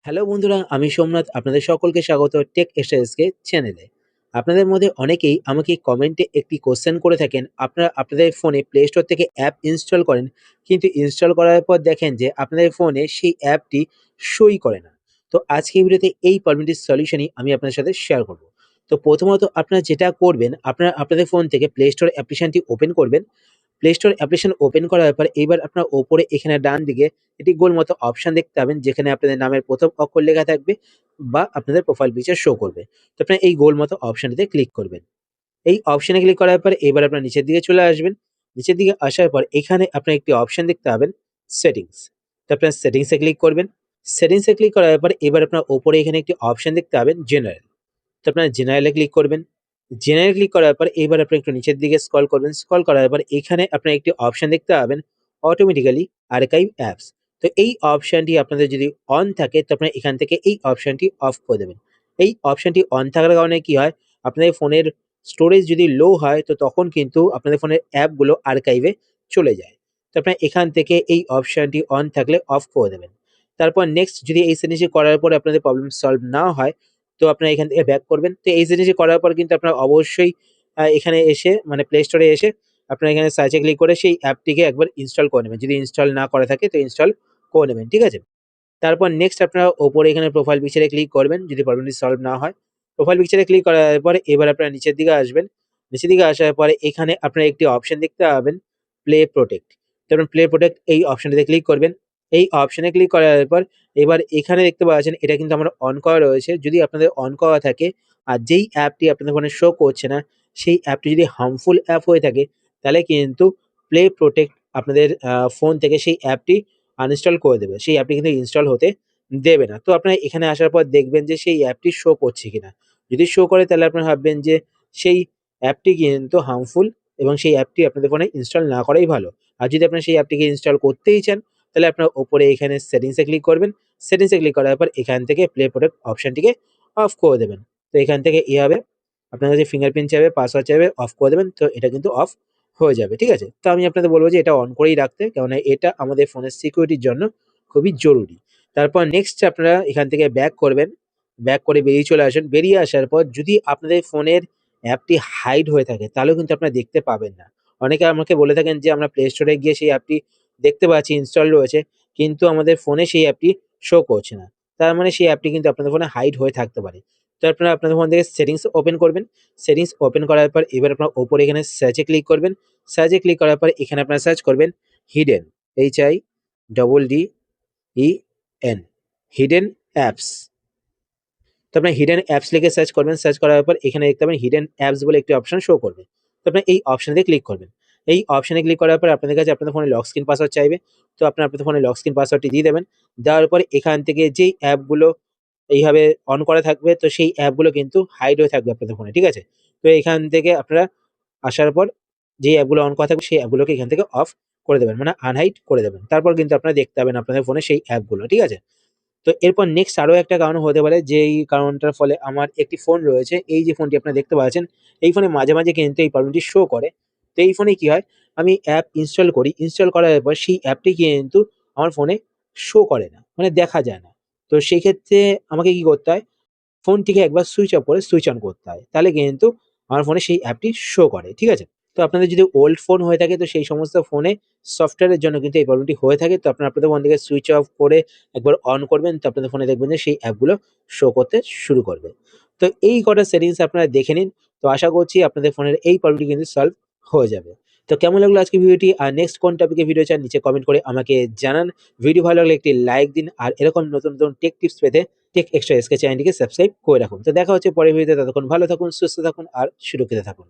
Hello বন্ধুরা, আমি সোমনাথ। আপনাদের সকলকে স্বাগত টেক এক্সট্রা চ্যানেলে। আপনাদের মধ্যে অনেকেই আমাকে কমেন্টে একটি কোশ্চেন করে থাকেন, আপনারা আপনাদের ফোনে প্লে স্টোর থেকে অ্যাপ ইনস্টল করেন, কিন্তু ইনস্টল করার পর দেখেন যে আপনাদের ফোনে সেই অ্যাপটি শোই করে না। তো আজকের ভিডিওতে এই প্রবলেমটির সলিউশনই আমি আপনাদের সাথে শেয়ার করব। তো প্রথমত আপনারা যেটা করবেন, আপনারা আপনাদের ফোন থেকে প্লে স্টোর অ্যাপ্লিকেশনটি ওপেন করবেন। প্লে স্টোর অ্যাপ্লিকেশন ওপেন করার পর এইবার আপনার ওপরে এখানে ডান দিকে একটি গোল মতো অপশন দেখতে পাবেন, যেখানে আপনাদের নামের প্রথম অক্ষর লেখা থাকবে বা আপনাদের প্রোফাইল পিকচার শো করবে। তো আপনার এই গোল মতো অপশনটিতে ক্লিক করবেন। এই অপশনে ক্লিক করার পর এবার আপনার নিচের দিকে চলে আসবেন। নিচের দিকে আসার পর এখানে আপনার একটি অপশন দেখতে পাবেন, সেটিংস। তো আপনার সেটিংসে ক্লিক করবেন। সেটিংসে ক্লিক করার পর এবার আপনার ওপরে এখানে একটি অপশন দেখতে পাবেন, জেনারেল। তো আপনারা জেনারেলে ক্লিক করবেন। জেনারেল ক্লিক করার পর এবার আপনি একটু নিচের দিকে স্ক্রল করবেন। স্ক্রল করার পর এখানে আপনার একটি অপশন দেখতে পাবেন, অটোমেটিক্যালি আর্কাইভ অ্যাপস। তো এই অপশনটি আপনাদের যদি অন থাকে তো আপনারা এখান থেকে এই অপশনটি অফ করে দেবেন। এই অপশনটি অন থাকার কারণে কি হয়, আপনাদের ফোনের স্টোরেজ যদি লো হয় তো তখন কিন্তু আপনাদের ফোনের অ্যাপগুলো আর্কাইভে চলে যায়। তো আপনারা এখান থেকে এই অপশনটি অন থাকলে অফ করে দেবেন। তারপর নেক্সট যদি এই জিনিসটি করার পরে আপনাদের প্রবলেম সলভ না হয় তো আপনারা এখান থেকে ব্যাক করবেন। তো এই জিনিসটি করার পর কিন্তু আপনারা অবশ্যই এখানে এসে মানে প্লে স্টোরে এসে আপনারা এখানে সার্চে ক্লিক করে সেই অ্যাপটিকে একবার ইনস্টল করে নেবেন। যদি ইনস্টল না করা থাকে তো ইনস্টল করে নেবেন। ঠিক আছে? তারপর নেক্সট আপনারা ওপরে এখানে প্রোফাইল পিকচারে ক্লিক করবেন যদি প্রবলেমটি সলভ না হয়। প্রোফাইল পিকচারে ক্লিক করার পরে এবার আপনারা নিচের দিকে আসবেন। নিচের দিকে আসার পরে এখানে আপনারা একটি অপশন দেখতে পাবেন, প্লে প্রোটেক্ট। তো আপনারা প্লে প্রোটেক্ট এই অপশনটিতে ক্লিক করবেন। এই অপশনে ক্লিক করার পর এবার এখানে দেখতে পাচ্ছেন এটা কিন্তু আমার অন করা রয়েছে। যদি আপনাদের অন করা থাকে আর যেই অ্যাপটি আপনাদের ফোনে শো করছে না, সেই অ্যাপটি যদি হার্মফুল অ্যাপ হয়ে থাকে তাহলে কিন্তু প্লে প্রোটেক্ট আপনাদের ফোন থেকে সেই অ্যাপটি আনইনস্টল করে দেবে। সেই অ্যাপটি কিন্তু ইনস্টল হতে দেবে না। তো আপনারা এখানে আসার পর দেখবেন যে সেই অ্যাপটি শো করছে কিনা। যদি শো করে তাহলে আপনারা ভাববেন যে সেই অ্যাপটি কিন্তু হার্মফুল এবং সেই অ্যাপটি আপনাদের ফোনে ইনস্টল না করাই ভালো। আর যদি আপনারা সেই অ্যাপটিকে ইনস্টল করতেই চান তাহলে আপনারা ওপরে এখানে সেটিংসে ক্লিক করবেন। সেটিংসে ক্লিক করার পর এখান থেকে প্লে প্রোটেক্ট অপশনটিকে অফ করে দেবেন। তো এখান থেকে হবে আপনার কাছে ফিঙ্গারপ্রিন্ট চাইবে, পাসওয়ার্ড চাইবে, অফ করে দেবেন। তো এটা কিন্তু অফ হয়ে যাবে। ঠিক আছে? তো আমি আপনাদের বলব যে এটা অন করেই রাখতে। কেননা এটা আমাদের ফোনের সিকিউরিটির জন্য খুবই জরুরি। তারপর নেক্সট আপনারা এখান থেকে ব্যাক করবেন। ব্যাক করে বেরিয়ে চলে আসেন। বেরিয়ে আসার পর যদি আপনাদের ফোনের অ্যাপটি হাইড হয়ে থাকে তাহলেও কিন্তু আপনারা দেখতে পাবেন না। অনেকে আমাকে বলে থাকেন যে আমরা প্লে স্টোরে গিয়ে সেই অ্যাপটি দেখতে পাচ্ছি ইনস্টল রয়েছে, কিন্তু আমাদের ফোনে সেই অ্যাপটি শো করছে না। তার মানে সেই অ্যাপটি কিন্তু আপনাদের ফোনে হাইড হয়ে থাকতে পারে। তো আপনারা আপনাদের ফোন থেকে সেটিংস ওপেন করবেন। সেটিংস ওপেন করার পর এবার আপনারা ওপরে এখানে সার্চে ক্লিক করবেন। সার্চে ক্লিক করার পর এখানে আপনারা সার্চ করবেন হিডেন, HIDDEN, হিডেন অ্যাপস। তো আপনার হিডেন অ্যাপস লিখে সার্চ করবেন। সার্চ করার পর এখানে দেখতে পাবেন হিডেন অ্যাপস বলে একটি অপশন শো করবে। তো আপনার এই অপশনে ক্লিক করবেন। এই অপশনে ক্লিক করার পর আপনাদের কাছে আপনাদের ফোনে লক স্ক্রিন পাসওয়ার্ড চাইবে। তো আপনারা আপনাদের ফোনে লক স্ক্রিন পাসওয়ার্ডটি দিয়ে দেবেন। দেওয়ার পর এখান থেকে যেই অ্যাপগুলো এইভাবে অন করা থাকবে তো সেই অ্যাপগুলো কিন্তু হাইড হয়ে থাকবে আপনাদের ফোনে। ঠিক আছে? তো এখান থেকে আপনারা আসার পর যেই অ্যাপগুলো অন করা থাকবে সেই অ্যাপগুলোকে এখান থেকে অফ করে দেবেন। মানে আনহাইড করে দেবেন। তারপর কিন্তু আপনারা দেখতে পাবেন আপনাদের ফোনে সেই অ্যাপগুলো। ঠিক আছে? তো এরপর নেক্সট আরো একটা কারণ হতে পারে, যেই কারণটার ফলে আমার একটি ফোন রয়েছে। এই যে ফোনটি আপনারা দেখতে পাচ্ছেন, এই ফোনে মাঝে, মাঝে কিন্তু এই প্রবলেমটি শো করে। তো এই ফোনে কি হয়? আমি অ্যাপ ইনস্টল করি। ইনস্টল করার পর সেই অ্যাপটি কিন্তু আমার ফোনে শো করে না। মানে দেখা যায় না। তো সেই ক্ষেত্রে আমাকে কি করতে হয়? ফোনটিকে একবার সুইচ অফ করে সুইচ অন করতে হয়। তাহলে কিন্তু আমার ফোনে সেই অ্যাপটি শো করে। ঠিক আছে? তো আপনাদের যদি ওল্ড ফোন হয়ে থাকে তো সেই সমস্ত ফোনে সফটওয়্যারের জন্য কিন্তু এই প্রবলেমটি হয়ে থাকে। তো আপনারা আপনাদের ফোন থেকে সুইচ অফ করে একবার অন করবেন। তো আপনাদের ফোনে দেখবেন যে সেই অ্যাপগুলো শো করতে শুরু করবে। তো এই কটা সেটিংস আপনারা দেখে নিন। তো আশা করছি আপনাদের ফোনের এই প্রবলেমটি কিন্তু সলভ হয়ে যাবে। তো কেমন লাগলো আজকের ভিডিওটি? আর নেক্সট কোন টপিকে ভিডিও চান নিচে কমেন্ট করে আমাকে জানান। ভিডিও ভালো লাগলে একটি লাইক দিন। আর এরকম নতুন, নতুন টেক টিপস পেতে টেক এক্সট্রা চ্যানেলটিকে সাবস্ক্রাইব করে রাখুন। তো দেখা হচ্ছে পরের ভিডিওতে। ততক্ষণ ভালো থাকুন, সুস্থ থাকুন আর সুরক্ষিত থাকুন।